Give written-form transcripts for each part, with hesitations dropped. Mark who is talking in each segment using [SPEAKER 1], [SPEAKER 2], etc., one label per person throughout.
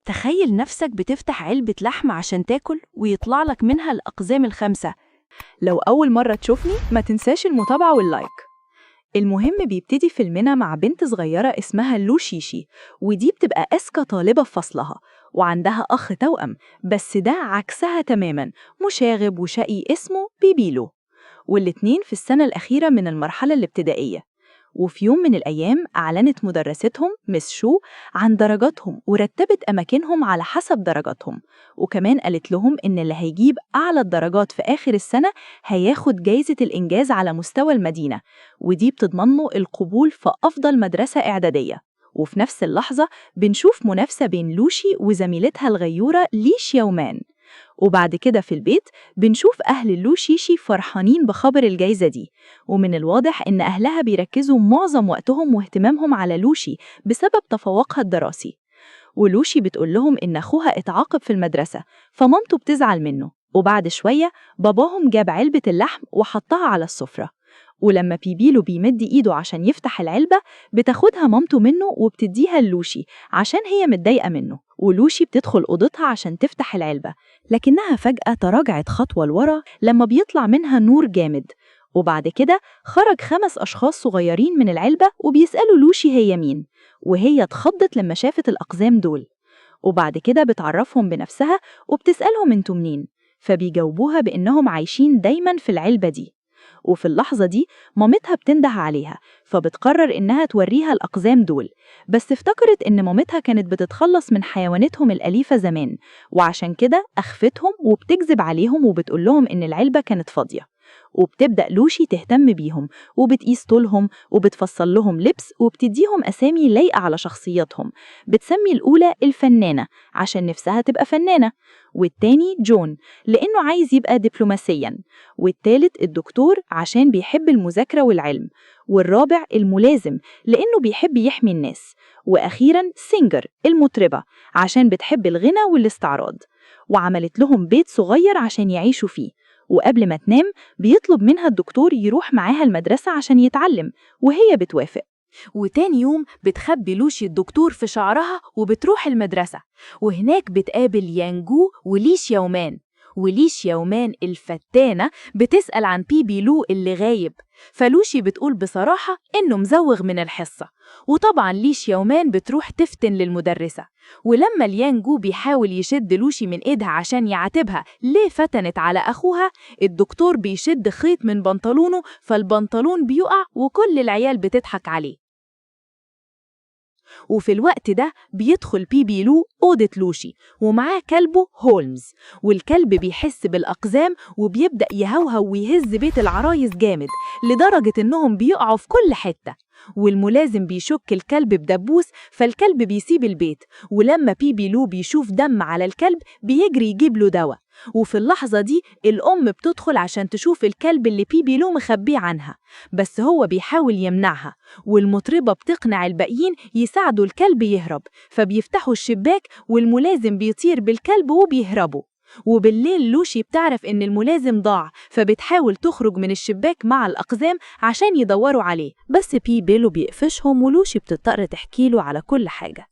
[SPEAKER 1] تخيل نفسك بتفتح علبة لحم عشان تاكل ويطلع لك منها الأقزام الخمسة.
[SPEAKER 2] لو أول مرة تشوفني ما تنساش المتابعة واللايك. المهم بيبتدي فيلمنا مع بنت صغيرة اسمها لو شيشي، ودي بتبقى أذكى طالبة في فصلها، وعندها أخ توأم بس ده عكسها تماماً، مشاغب وشقي اسمه بيبيلو، والاتنين في السنة الأخيرة من المرحلة الابتدائية. وفي يوم من الأيام أعلنت مدرستهم مس شو عن درجاتهم ورتبت أماكنهم على حسب درجاتهم، وكمان قالت لهم إن اللي هيجيب أعلى الدرجات في آخر السنة هياخد جايزة الإنجاز على مستوى المدينة، ودي بتضمن له القبول في أفضل مدرسة إعدادية. وفي نفس اللحظة بنشوف منافسة بين لوشي وزميلتها الغيورة لي شياومان. وبعد كده في البيت بنشوف أهل لو شيشي فرحانين بخبر الجايزة دي، ومن الواضح إن أهلها بيركزوا معظم وقتهم واهتمامهم على لوشي بسبب تفوقها الدراسي. ولوشي بتقول لهم إن أخوها اتعاقب في المدرسة فمامته بتزعل منه، وبعد شوية باباهم جاب علبة اللحم وحطها على السفرة، ولما بيبيلو بيمد إيده عشان يفتح العلبة بتاخدها مامته منه وبتديها لوشي عشان هي متضايقة منه، ولوشي بتدخل أوضتها عشان تفتح العلبة لكنها فجأة تراجعت خطوة لورا لما بيطلع منها نور جامد. وبعد كده خرج 5 أشخاص صغيرين من العلبة وبيسألوا لوشي هي مين، وهي اتخضت لما شافت الأقزام دول. وبعد كده بتعرفهم بنفسها وبتسألهم انتوا منين، فبيجاوبوها بإنهم عايشين دايما في العلبة دي. وفي اللحظة دي مامتها بتنده عليها فبتقرر إنها توريها الأقزام دول، بس افتكرت إن مامتها كانت بتتخلص من حيواناتهم الأليفة زمان، وعشان كده أخفتهم وبتكذب عليهم وبتقول لهم إن العلبة كانت فاضية. وبتبدأ لوشي تهتم بيهم وبتقيس طولهم وبتفصل لهم لبس وبتديهم أسامي لايقة على شخصياتهم، بتسمي الأولى الفنانة عشان نفسها تبقى فنانة، والتاني جون لأنه عايز يبقى دبلوماسياً، والتالت الدكتور عشان بيحب المذاكرة والعلم، والرابع الملازم لأنه بيحب يحمي الناس، وأخيراً سينجر المطربة عشان بتحب الغنى والاستعراض. وعملت لهم بيت صغير عشان يعيشوا فيه، وقبل ما تنام بيطلب منها الدكتور يروح معاها المدرسة عشان يتعلم، وهي بتوافق.
[SPEAKER 1] وتاني يوم بتخبي لوشي الدكتور في شعرها وبتروح المدرسة، وهناك بتقابل يانجو ولي شياومان. ولي شياومان الفتانة بتسأل عن بيبيلو اللي غايب، فلوشي بتقول بصراحة إنه مزوغ من الحصة، وطبعا لي شياومان بتروح تفتن للمدرسة. ولما اليانجو بيحاول يشد لوشي من إيدها عشان يعاتبها ليه فتنت على أخوها، الدكتور بيشد خيط من بنطلونه فالبنطلون بيقع وكل العيال بتضحك عليه. وفي الوقت ده بيدخل بيبيلو أوضة لوشي ومعاه كلبه هولمز، والكلب بيحس بالأقزام وبيبدأ يهوهو ويهز بيت العرايس جامد لدرجة إنهم بيقعوا في كل حتة، والملازم بيشك الكلب بدبوس فالكلب بيسيب البيت، ولما بيبيلو بيشوف دم على الكلب بيجري يجيب له دواء. وفي اللحظة دي الأم بتدخل عشان تشوف الكلب اللي بيبيلو مخبيه عنها، بس هو بيحاول يمنعها، والمطربة بتقنع الباقيين يساعدوا الكلب يهرب، فبيفتحوا الشباك والملازم بيطير بالكلب وبيهربوا. وبالليل لوشي بتعرف إن الملازم ضاع فبتحاول تخرج من الشباك مع الأقزام عشان يدوروا عليه، بس بيبيلو بيقفشهم ولوشي بتضطر تحكيله على كل حاجة.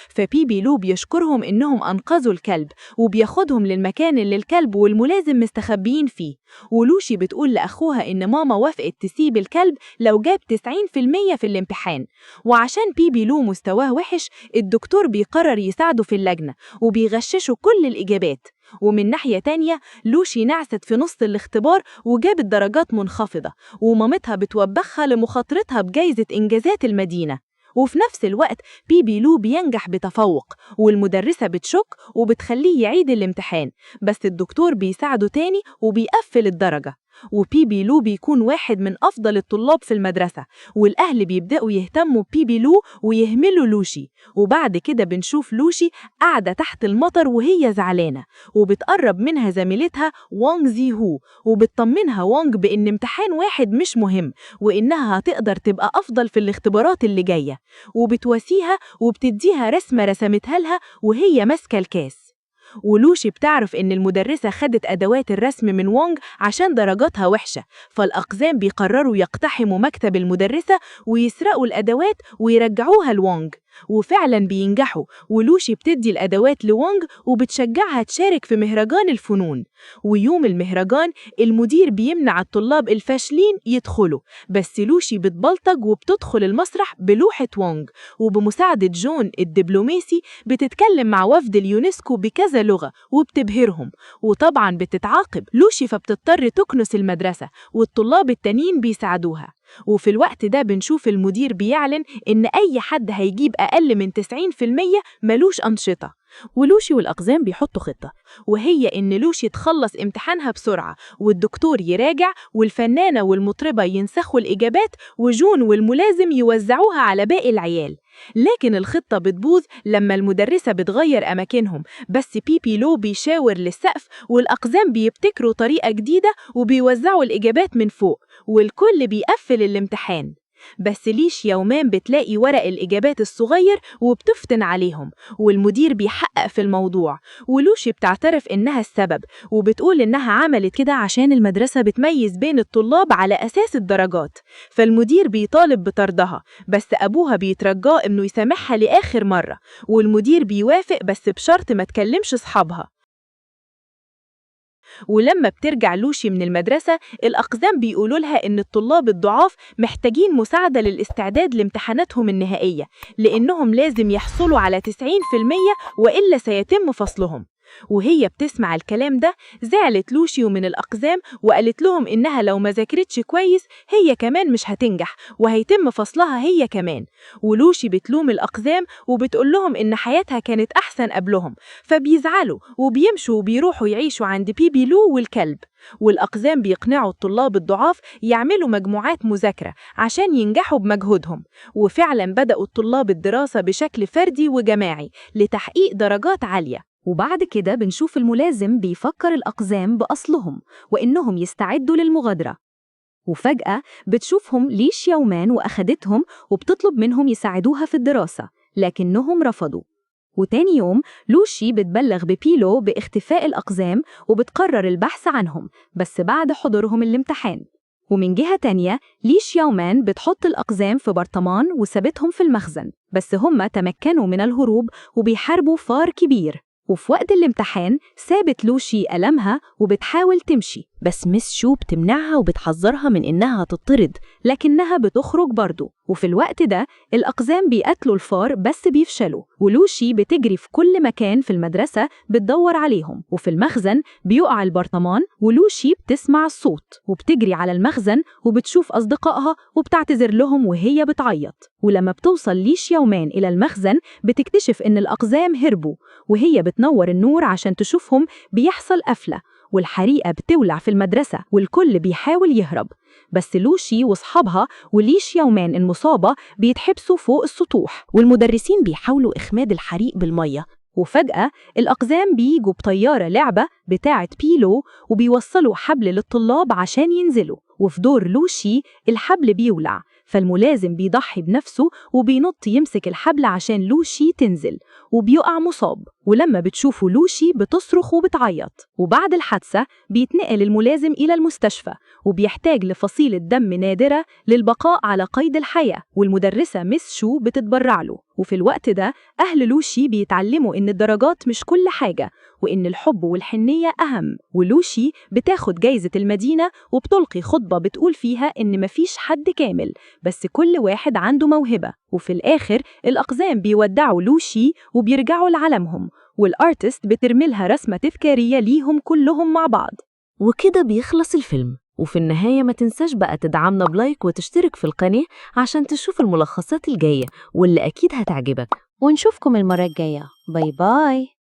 [SPEAKER 1] فبيبيلو بيشكرهم إنهم أنقذوا الكلب وبياخدهم للمكان اللي الكلب والملازم مستخبيين فيه، ولوشي بتقول لأخوها إن ماما وافقت تسيب الكلب لو جاب 90% في الامتحان، وعشان بيبيلو مستواه وحش الدكتور بيقرر يساعده في اللجنة وبيغششه كل الإجابات. ومن ناحية تانية لوشي نعست في نص الاختبار وجابت درجات منخفضة، ومامتها بتوبخها لمخاطرتها بجائزة إنجازات المدينة. وفي نفس الوقت بيبيلو بينجح بتفوق، والمدرسة بتشك وبتخليه يعيد الامتحان، بس الدكتور بيساعده تاني وبيقفل الدرجة، وبيبيلو بيكون واحد من أفضل الطلاب في المدرسة، والأهل بيبدأوا يهتموا بيبيلو ويهملوا لوشي. وبعد كده بنشوف لوشي قاعدة تحت المطر وهي زعلانة، وبتقرب منها زميلتها وانغ زي هو وبتطمنها وانغ بإن امتحان واحد مش مهم وإنها هتقدر تبقى أفضل في الاختبارات اللي جاية، وبتواسيها وبتديها رسمة رسمتها لها وهي ماسكة الكاس. ولوشي بتعرف إن المدرسة خدت أدوات الرسم من وانغ عشان درجاتها وحشة، فالأقزام بيقرروا يقتحموا مكتب المدرسة ويسرقوا الأدوات ويرجعوها لوانغ، وفعلا بينجحوا، ولوشي بتدي الأدوات لوونج وبتشجعها تشارك في مهرجان الفنون. ويوم المهرجان المدير بيمنع الطلاب الفاشلين يدخلوا، بس لوشي بتبلطج وبتدخل المسرح بلوحة وونج، وبمساعدة جون الدبلوماسي بتتكلم مع وفد اليونسكو بكذا لغة وبتبهرهم. وطبعا بتتعاقب لوشي فبتضطر تكنس المدرسة، والطلاب التانيين بيساعدوها. وفي الوقت ده بنشوف المدير بيعلن إن أي حد هيجيب أقل من 90% ملوش أنشطة. ولوشي والأقزام بيحطوا خطة، وهي إن لوشي تخلص امتحانها بسرعة والدكتور يراجع والفنانة والمطربة ينسخوا الإجابات وجون والملازم يوزعوها على باقي العيال. لكن الخطة بتبوظ لما المدرسة بتغير أماكنهم، بس بيبي لو بيشاور للسقف والأقزام بيبتكروا طريقة جديدة وبيوزعوا الإجابات من فوق، والكل بيقفل الامتحان. بس ليش يومان بتلاقي ورق الإجابات الصغير وبتفتن عليهم، والمدير بيحقق في الموضوع، ولوشي بتعترف إنها السبب وبتقول إنها عملت كده عشان المدرسة بتميز بين الطلاب على أساس الدرجات. فالمدير بيطالب بطردها، بس أبوها بيترجاه إنه يسامحها لآخر مرة، والمدير بيوافق بس بشرط ما تكلمش أصحابها. ولما بترجع لوشي من المدرسة الأقزام بيقولوا لها إن الطلاب الضعاف محتاجين مساعدة للاستعداد لامتحاناتهم النهائية، لأنهم لازم يحصلوا على 90% وإلا سيتم فصلهم. وهي بتسمع الكلام ده زعلت لوشي ومن الأقزام وقالت لهم إنها لو ما ذاكرتش كويس هي كمان مش هتنجح وهيتم فصلها هي كمان. ولوشي بتلوم الأقزام وبتقول لهم إن حياتها كانت أحسن قبلهم، فبيزعلوا وبيمشوا وبيروحوا يعيشوا عند بيبي لو والكلب. والأقزام بيقنعوا الطلاب الضعاف يعملوا مجموعات مذاكرة عشان ينجحوا بمجهودهم، وفعلا بدأوا الطلاب الدراسة بشكل فردي وجماعي لتحقيق درجات عالية.
[SPEAKER 2] وبعد كده بنشوف الملازم بيفكر الأقزام بأصلهم وإنهم يستعدوا للمغادرة، وفجأة بتشوفهم ليش يومان وأخدتهم وبتطلب منهم يساعدوها في الدراسة، لكنهم رفضوا. وتاني يوم لوشي بتبلغ ببيلو باختفاء الأقزام وبتقرر البحث عنهم بس بعد حضورهم الامتحان. ومن جهة تانية ليش يومان بتحط الأقزام في برطمان وسابتهم في المخزن، بس هم تمكنوا من الهروب وبيحاربوا فار كبير. وفي وقت الامتحان سابت لوشي ألمها وبتحاول تمشي، بس مس شو بتمنعها وبتحذرها من إنها تطرد، لكنها بتخرج برضو. وفي الوقت ده الأقزام بيقتلوا الفار بس بيفشلوا، ولوشي بتجري في كل مكان في المدرسة بتدور عليهم. وفي المخزن بيقع البرطمان ولوشي بتسمع الصوت وبتجري على المخزن وبتشوف أصدقائها وبتعتذر لهم وهي بتعيط. ولما بتوصل ليش يومان إلى المخزن بتكتشف إن الأقزام هربوا، وهي بتنور النور عشان تشوفهم بيحصل قفلة والحريقة بتولع في المدرسة والكل بيحاول يهرب، بس لوشي وصحابها وليش يومان المصابة بيتحبسوا فوق السطوح والمدرسين بيحاولوا إخماد الحريق بالمية. وفجأة الأقزام بيجوا بطيارة لعبة بتاعة بيلو وبيوصلوا حبل للطلاب عشان ينزلوا، وفي دور لوشي الحبل بيولع، فالملازم بيضحي بنفسه وبينط يمسك الحبل عشان لوشي تنزل وبيقع مصاب. ولما بتشوفه لوشي بتصرخ وبتعيط. وبعد الحادثة بيتنقل الملازم إلى المستشفى وبيحتاج لفصيلة دم نادرة للبقاء على قيد الحياة، والمدرسة مس شو بتتبرع له. وفي الوقت ده أهل لوشي بيتعلموا إن الدرجات مش كل حاجة وإن الحب والحنية أهم. ولوشي بتاخد جايزة المدينة وبتلقي خطبة بتقول فيها إن مفيش حد كامل بس كل واحد عنده موهبة. وفي الآخر الأقزام بيودعوا لوشي وبيرجعوا لعالمهم، والارتست بترملها رسمة تذكارية ليهم كلهم مع بعض.
[SPEAKER 3] وكده بيخلص الفيلم. وفي النهاية ما تنساش بقى تدعمنا بلايك وتشترك في القناة عشان تشوف الملخصات الجاية واللي أكيد هتعجبك.
[SPEAKER 4] ونشوفكم المرة الجاية. باي باي.